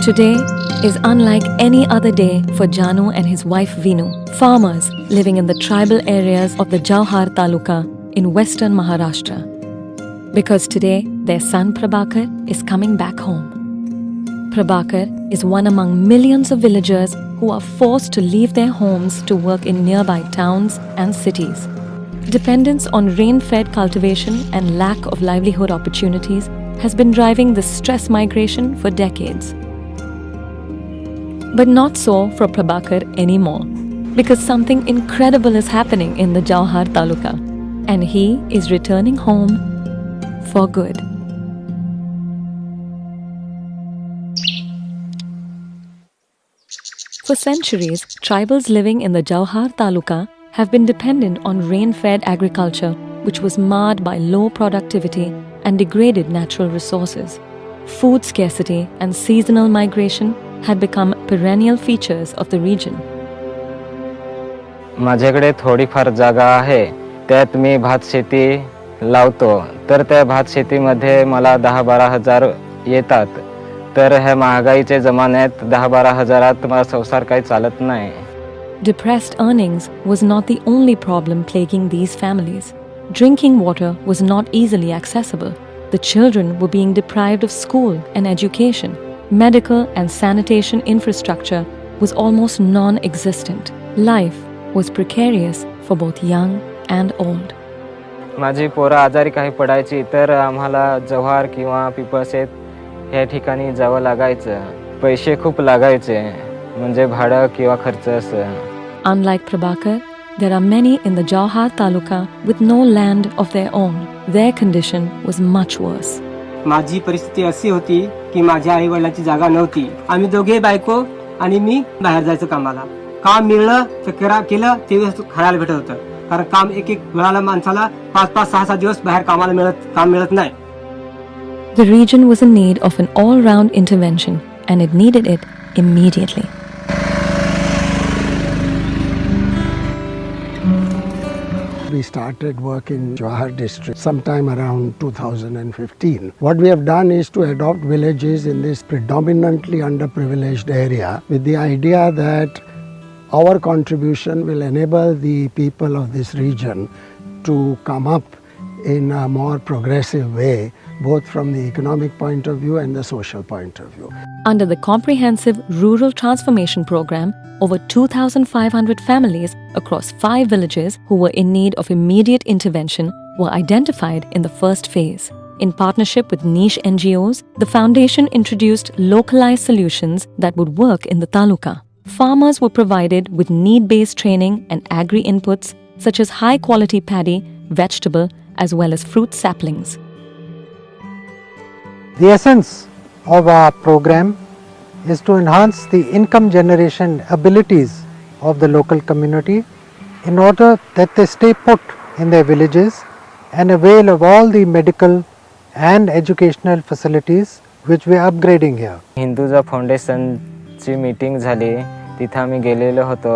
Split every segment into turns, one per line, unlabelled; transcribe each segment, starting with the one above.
Today is unlike any other day for Janu and his wife Vinu, farmers living in the tribal areas of the Jawhar Taluka in western Maharashtra. Because today their son Prabhakar is coming back home. Prabhakar is one among millions of villagers who are forced to leave their homes to work in nearby towns and cities. Dependence on rain-fed cultivation and lack of livelihood opportunities has been driving this stress migration for decades. But not so for Prabhakar anymore, because something incredible is happening in the Jawhar Taluka, and he is returning home for good. For centuries, tribals living in the Jawhar Taluka have been dependent on rain-fed agriculture, which was marred by low productivity and degraded natural resources. Food scarcity and seasonal migration had become perennial features of the region.
माझ्याकडे थोडीफार जागा आहे, त्यात मी भात शेती लावतो. तर त्या भात शेतीमध्ये मला 10-12 हजार येतात. तर ह्या महागाईच्या जमान्यात 10-12 हजारात माझा संसार काही चालत नाही.
Depressed earnings was not the only problem plaguing these families. Drinking water was not easily accessible. The children were being deprived of school and education. Medical and sanitation infrastructure was almost non-existent. Life was precarious for both young and old.
माझी पोरं आजारी काही पडायची तर आम्हाला जव्हार किंवा पिपळसेत या ठिकाणी जावं लागायचं. पैसे खूप लागायचे, म्हणजे भाडं किंवा खर्च असं.
Unlike Prabhakar, there are many in the Jawhar Taluka with no land of their own. Their condition was much worse.
माझी परिस्थिती अशी होती की माझ्या आई वडिलांची जागा नव्हती. आम्ही दोघे बायको आणि मी बाहेर जायचं कामाला. काम मिळलं तर केलं ते खायला भेटत होतं, कारण काम एक वेळाला माणसाला 5-6 दिवस बाहेर काम मिळत नाही.
The region was in need of an all-round intervention, and it needed it immediately.
We started work in Jawhar district sometime around 2015. What we have done is to adopt villages in this predominantly underprivileged area with the idea that our contribution will enable the people of this region to come up in a more progressive way, both from the economic point of view and the social point of view.
Under the comprehensive Rural Transformation Program, over 2,500 families across 5 villages who were in need of immediate intervention were identified in the first phase. In partnership with niche NGOs, the foundation introduced localized solutions that would work in the taluka. Farmers were provided with need-based training and agri-inputs such as high-quality paddy, vegetable, as well as fruit saplings.
The essence of our program is to enhance the income generation abilities of the local community in order that they stay put in their villages and avail of all the medical and educational facilities which we are upgrading here.
Hinduja फाउंडेशनची meeting झाली, तिथं आम्ही गेलेलो होतो.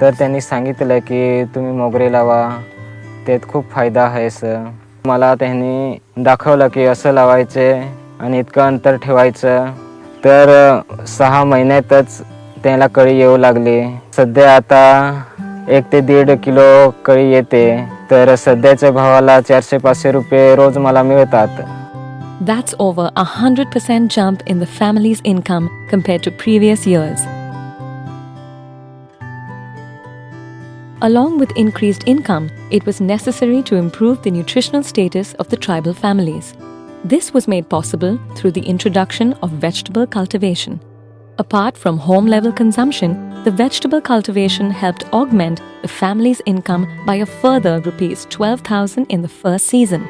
तर त्यांनी सांगितलं की तुम्ही मोगरे लावा, त्यात खूप फायदा आहे असं. मला त्यांनी दाखवलं की असं लावायचे आणि इतकं अंतर ठेवायचं. तर 6 महिन्यातच त्याला कळी येऊ लागली. सध्या आता 1 ते 1.5 किलो कळी येते. तर सध्याच्या भावाला 400-500 रुपये रोज मला मिळतात.
That's over 100% jump in the family's income compared to previous years. Along with increased income, it was necessary to improve the nutritional status of the tribal families. This was made possible through the introduction of vegetable cultivation. Apart from home-level consumption, the vegetable cultivation helped augment the family's income by a further Rs 12,000 in the first season.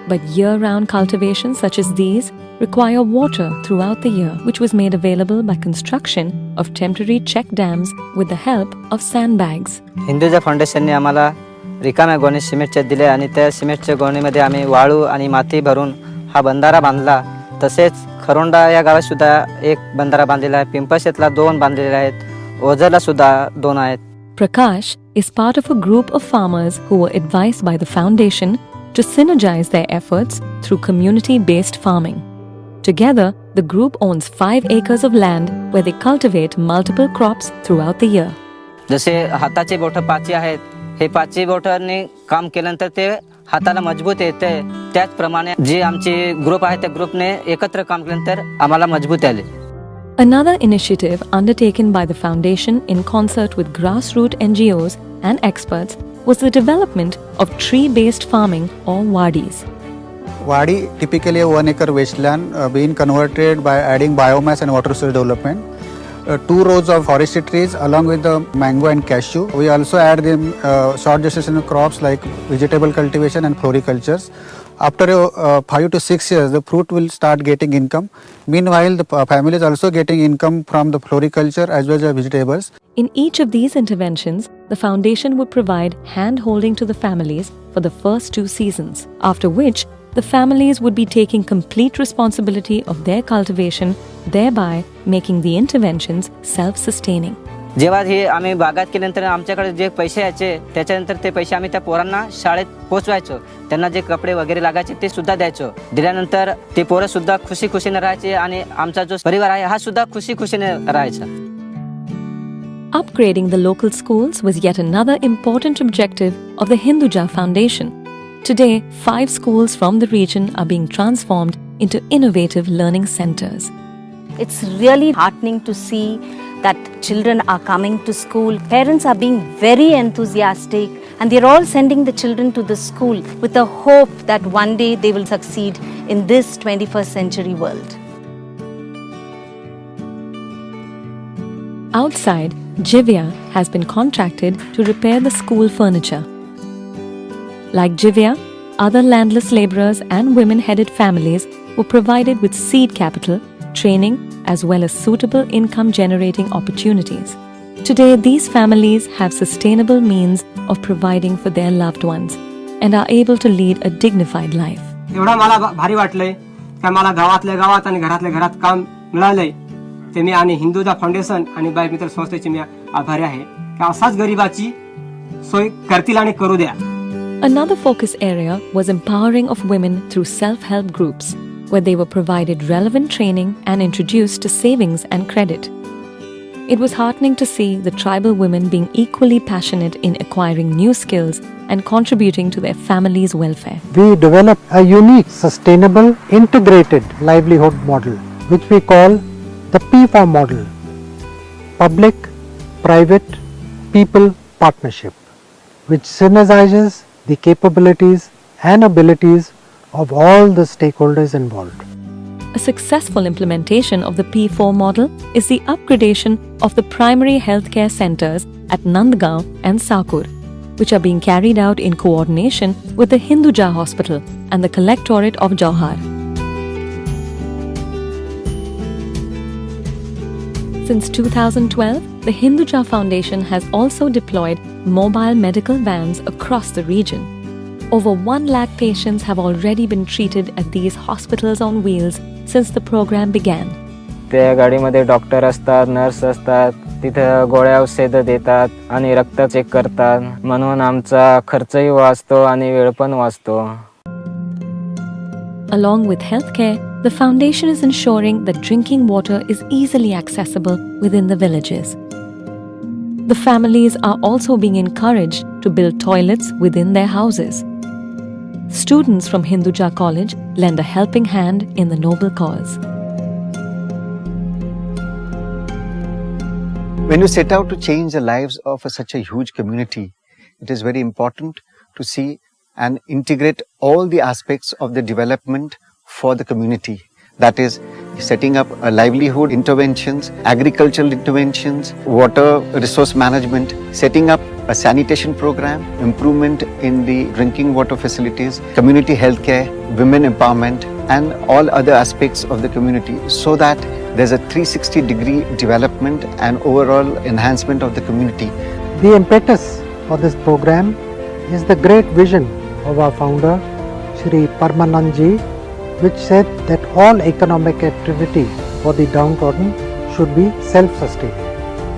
But year-round cultivations such as these require water throughout the year, which was made available by construction of temporary check dams with the help of sandbags.
Hinduja फाउंडेशनने आम्हाला रिकाम्या गोणी सिमेंटचे दिले आणि त्या सिमेंटच्या गोणीमध्ये आम्ही वाळू आणि माती भरून हा बंधारा बांधला. तसेच खरोंडा या गावात सुद्धा एक बंधारा बांधलेला आहे. पिंपळशेतला 2 बांधलेले आहेत. ओझरला सुद्धा 2 आहेत.
Prakash is part of a group of farmers who were advised by the foundation to synergize their efforts through community-based farming. Together, the group owns 5 acres of land where they cultivate multiple crops throughout the year.
जसे हाताचे बोटं पाची आहेत, हे पाची बोटांनी काम केल्यानंतर ते हाताला मजबूत येते. त्याचप्रमाणे जे आमचे ग्रुप आहे त्या ग्रुपने एकत्र काम केल्यानंतर आम्हाला मजबूत आले.
Another initiative undertaken by the foundation in concert with grassroots NGOs and experts was the development of tree-based farming or wadis.
Wadi typically a 1 acre wasteland being converted by adding biomass and water source development. 2 rows of forestry trees along with the mango and cashew. We also add them short gestation crops like vegetable cultivation and floricultures. After 5 to 6 years, the fruit will start getting income. Meanwhile, the family is also getting income from the floriculture as well as vegetables.
In each of these interventions, the foundation would provide hand-holding to the families for the first 2 seasons, after which the families would be taking complete responsibility of their cultivation, thereby making the interventions self-sustaining.
जेव्हा हे आम्ही बागायत केल्यानंतर आमच्याकडे जे पैसे यायचे त्याच्यानंतर ते पैसे आम्ही त्या पोरांना शाळेत पोचवायचो. त्यांना जे कपडे वगैरे लागायचे ते सुद्धा द्यायचो. दिल्यानंतर ते पोरं सुद्धा खुशी-खुशीने राहायचे आणि आमचा जो परिवार आहे हा सुद्धा खुशी-खुशीने राहायचा.
Upgrading the local schools was yet another important objective of the Hinduja Foundation. Today, 5 schools from the region are being transformed into innovative learning centers.
It's really heartening to see that children are coming to school. Parents are being very enthusiastic and they're all sending the children to the school with the hope that one day they will succeed in this 21st century world.
Outside, Jivya has been contracted to repair the school furniture. Like Jivya, other landless laborers and women-headed families were provided with seed capital, training, as well as suitable income-generating opportunities. Today, these families have sustainable means of providing for their loved ones and are able to lead a dignified life.
एवढा मला भारी वाटलंय का मला गावातल्या गावात आणि घरातल्या घरात काम मिळालंय. ते मी आणि हिंदुजा फाउंडेशन आणि बाय मित्र संस्थेचे मी आभारी आहे की असाच गरिबाची सोय करतील आणि करू द्या.
Another focus area was empowering of women through self-help groups, where they were provided relevant training and introduced to savings and credit. It was heartening to see the tribal women being equally passionate in acquiring new skills and contributing to their family's welfare.
We developed a unique, sustainable, integrated livelihood model, which we call the P4 model, Public, Private, People Partnership, which synergizes the capabilities and abilities of all the stakeholders involved.
A successful implementation of the P4 model is the upgradation of the primary healthcare centers at Nandgaon and Sakur, which are being carried out in coordination with the Hinduja Hospital and the Collectorate of Jawhar. Since 2012, the Hinduja Foundation has also deployed mobile medical vans across the region. Over 1 lakh patients have already been treated at these hospitals on wheels since the program began.
त्या गाडीमध्ये doctor असतात, nurse असतात, तिथं गोळ्या औषधं देतात आणि रक्त चेक करतात. म्हणून आमचा खर्चही वाचतो आणि वेळ पण वाचतो.
Along with healthcare, the foundation is ensuring that drinking water is easily accessible within the villages. The families are also being encouraged to build toilets within their houses. Students from Hinduja College lend a helping hand in the noble cause.
When you set out to change the lives of such a huge community, it is very important to see and integrate all the aspects of the development for the community. That is, setting up a livelihood interventions, agricultural interventions, water resource management, setting up a sanitation program, improvement in the drinking water facilities, community healthcare, women empowerment, and all other aspects of the community, so that there's a 360-degree development and overall enhancement of the community.
The impetus for this program is the great vision of our founder, Shri Parmanandji, which said that all economic activity for the downtrodden should be self-sustaining.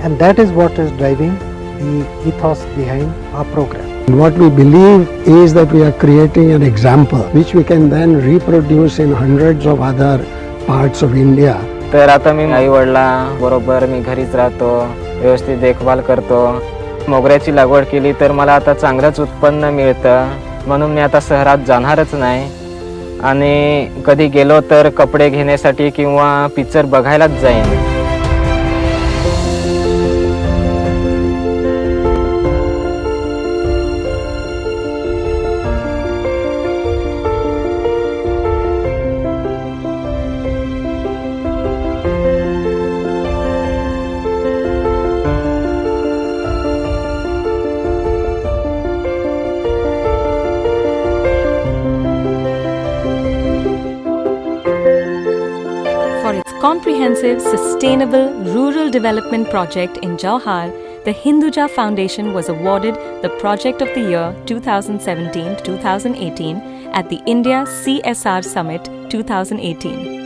And that is what is driving the ethos behind our program.
And what we believe is that we are creating an example which we can then reproduce in hundreds of other parts of India.
तर आता मी आई वडिला बरोबर मी घरीच राहतो, व्यवस्थित देखभाल करतो. मोगऱ्याची लागवड केली तर मला आता चांगलंच उत्पन्न मिळतं, म्हणून मी आता शहरात जाणारच नाही. आणि कधी गेलो तर कपडे घेण्यासाठी किंवा पिक्चर बघायलाच जाईन.
For its comprehensive, sustainable rural development project in Jawhar, the Hinduja Foundation was awarded the Project of the Year 2017-2018 at the India CSR Summit 2018.